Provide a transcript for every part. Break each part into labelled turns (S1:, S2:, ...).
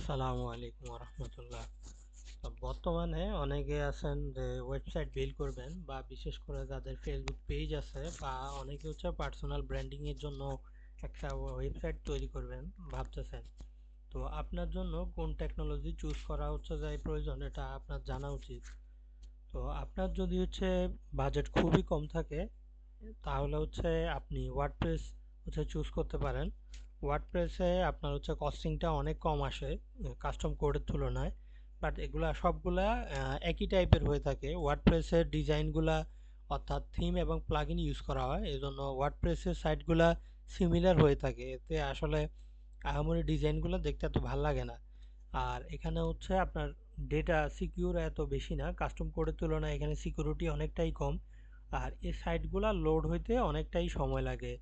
S1: আসসালামু আলাইকুম রহমতুল্লাহ। বর্তমানে অনেকে আছেন যে ওয়েবসাইট বিল্ড করবেন বা বিশেষ করে যাদের ফেসবুক পেজ আছে বা অনেকে হচ্ছে পার্সোনাল ব্র্যান্ডিং এর জন্য একটা ওয়েবসাইট তৈরি করবেন ভাবতেছেন। তো আপনার জন্য কোন টেকনোলজি চুজ করা হচ্ছে যে প্রয়োজন এটা আপনার জানা উচিত। তো আপনার যদি হচ্ছে বাজেট খুবই কম থাকে তাহলে হচ্ছে আপনি ওয়ার্ডপ্রেস হচ্ছে চুজ করতে পারেন। ওয়ার্ডপ্রেসে আপনার হচ্ছে কস্টিংটা অনেক কম আসে কাস্টম কোডের তুলনায়, বাট এগুলা সবগুলা একই টাইপের হয়ে থাকে। ওয়ার্ডপ্রেসের ডিজাইনগুলা অর্থাৎ থিম এবং প্লাগইন ইউজ করা হয়, এই জন্য ওয়ার্ডপ্রেসের সাইটগুলা সিমিলার হয়ে থাকে, এতে আসলে আহামরি ডিজাইনগুলো দেখতে এত ভালো লাগে না। আর এখানে হচ্ছে আপনার ডেটা সিকিউর এত বেশি না, কাস্টম কোডের তুলনায় এখানে সিকিউরিটি অনেকটাই কম। আর এই সাইটগুলো লোড হইতে অনেকটাই সময় লাগে।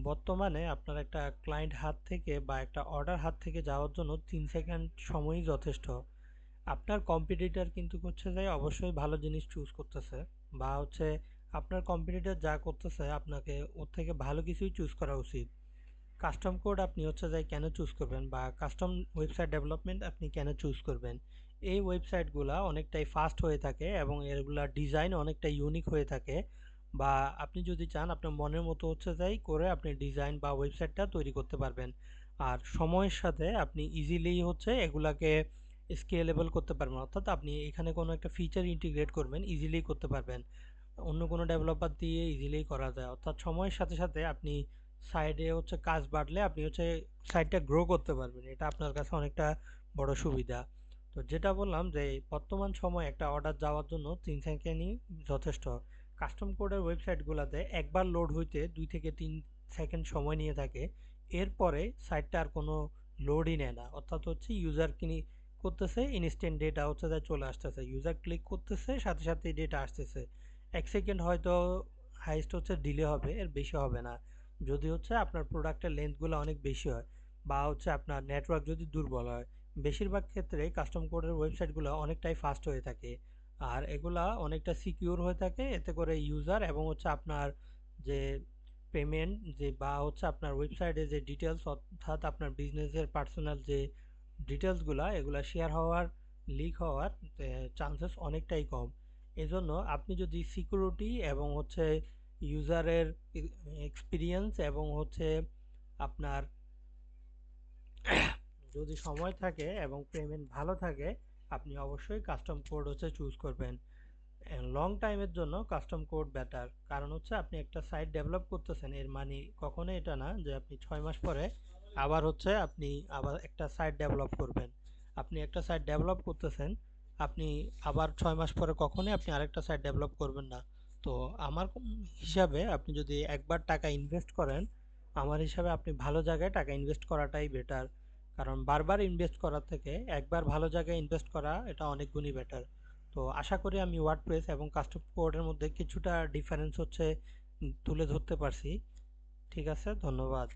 S1: বর্তমানে আপনার একটা ক্লায়েন্ট হাত থেকে বা একটা অর্ডার হাত থেকে যাওয়ার জন্য 3 সেকেন্ড সময়ই যথেষ্ট। আপনার কম্পিটিটর কিন্তু হচ্ছে যে অবশ্যই ভালো জিনিস চুজ করতেছে, বা হচ্ছে আপনার কম্পিটিটর যা করতেছে আপনাকে ওর থেকে ভালো কিছুই চুজ করা উচিত। কাস্টম কোড আপনি হচ্ছে যে কেন চুজ করবেন বা কাস্টম ওয়েবসাইট ডেভেলপমেন্ট আপনি কেন চুজ করবেন? এই ওয়েবসাইটগুলা অনেকটাই ফাস্ট হয়ে থাকে এবং এগুলা ডিজাইন অনেকটা ইউনিক হয়ে থাকে। বা আপনি যদি চান আপনার মনের মতো হচ্ছে যাই করে আপনি ডিজাইন বা ওয়েবসাইটটা তৈরি করতে পারবেন। আর সময়ের সাথে আপনি ইজিলি হচ্ছে এগুলাকে স্কেলেবল করতে পারবেন, অর্থাৎ আপনি এখানে কোনো একটা ফিচার ইন্টিগ্রেট করবেন ইজিলি করতে পারবেন, অন্য কোনো ডেভেলপার দিয়ে ইজিলি করা যায়। অর্থাৎ সময়ের সাথে সাথে আপনি সাইডে হচ্ছে কাজ বাড়লে আপনি হচ্ছে সাইটটা গ্রো করতে পারবেন, এটা আপনার কাছে অনেকটা বড় সুবিধা। তো যেটা বললাম যে বর্তমান সময়ে একটা অর্ডার যাওয়ার জন্য 3 সেকেন্ডই যথেষ্ট। কাস্টম কোডের ওয়েবসাইটগুলোতে একবার লোড হইতে 2 থেকে 3 সেকেন্ড সময় নিয়ে থাকে, এরপরে সাইটটা আর কোনো লোডই নেয় না, অর্থাৎ হচ্ছে ইউজার কিনি করতেছে ইনস্ট্যান্ট ডেটা হচ্ছে যা চলে আসতেছে, ইউজার ক্লিক করতেছে সাথে সাথে ডেটা আসতেছে। 1 সেকেন্ড হয়তো হাইস্ট হচ্ছে ডিলে হবে, এর বেশি হবে না। যদি হচ্ছে আপনার প্রোডাক্টের লেন্থগুলো অনেক বেশি হয় বা হচ্ছে আপনার নেটওয়ার্ক যদি দুর্বল হয়, বেশিরভাগ ক্ষেত্রে কাস্টম কোডের ওয়েবসাইটগুলো অনেকটাই ফাস্ট হয়ে থাকে। আর এগুলা অনেকটা সিকিউর হয়ে থাকে, এতে করে ইউজার এবং হচ্ছে আপনার যে পেমেন্ট যে বা হচ্ছে আপনার ওয়েবসাইটে যে ডিটেলস অর্থাৎ আপনার বিজনেসের পার্সোনাল যে ডিটেলসগুলা এগুলা শেয়ার হওয়ার, লিক হওয়ার চান্সেস অনেকটাই কম। এজন্য আপনি যদি সিকিউরিটি এবং হচ্ছে ইউজারের এক্সপিরিয়েন্স এবং হচ্ছে আপনার যদি সময় থাকে এবং পেমেন্ট ভালো থাকে, আপনি অবশ্যই কাস্টম কোড হচ্ছে চুজ করবেন। লং টাইমের জন্য কাস্টম কোড বেটার, কারণ হচ্ছে আপনি একটা সাইট ডেভেলপ করতেছেন, এর মানে কখনোই এটা না যে আপনি 6 মাস পরে আবার হচ্ছে আপনি আবার একটা সাইট ডেভেলপ করবেন। আপনি একটা সাইট ডেভেলপ করতেছেন, আপনি আবার 6 মাস পরে কখনোই আপনি আরেকটা সাইট ডেভেলপ করবেন না। তো আমার হিসাবে আপনি যদি একবার টাকা ইনভেস্ট করেন, আমার হিসাবে আপনি ভালো জায়গায় টাকা ইনভেস্ট করাটাই বেটার। কারণ বারবার ইনভেস্ট করার থেকে একবার ভালো জায়গায় ইনভেস্ট করা এটা অনেক গুণই বেটার। তো আশা করি আমি ওয়ার্ডপ্রেস এবং কাস্টম কোডের মধ্যে কিছুটা ডিফারেন্স হচ্ছে তুলে ধরতে পারছি। ঠিক আছে, ধন্যবাদ।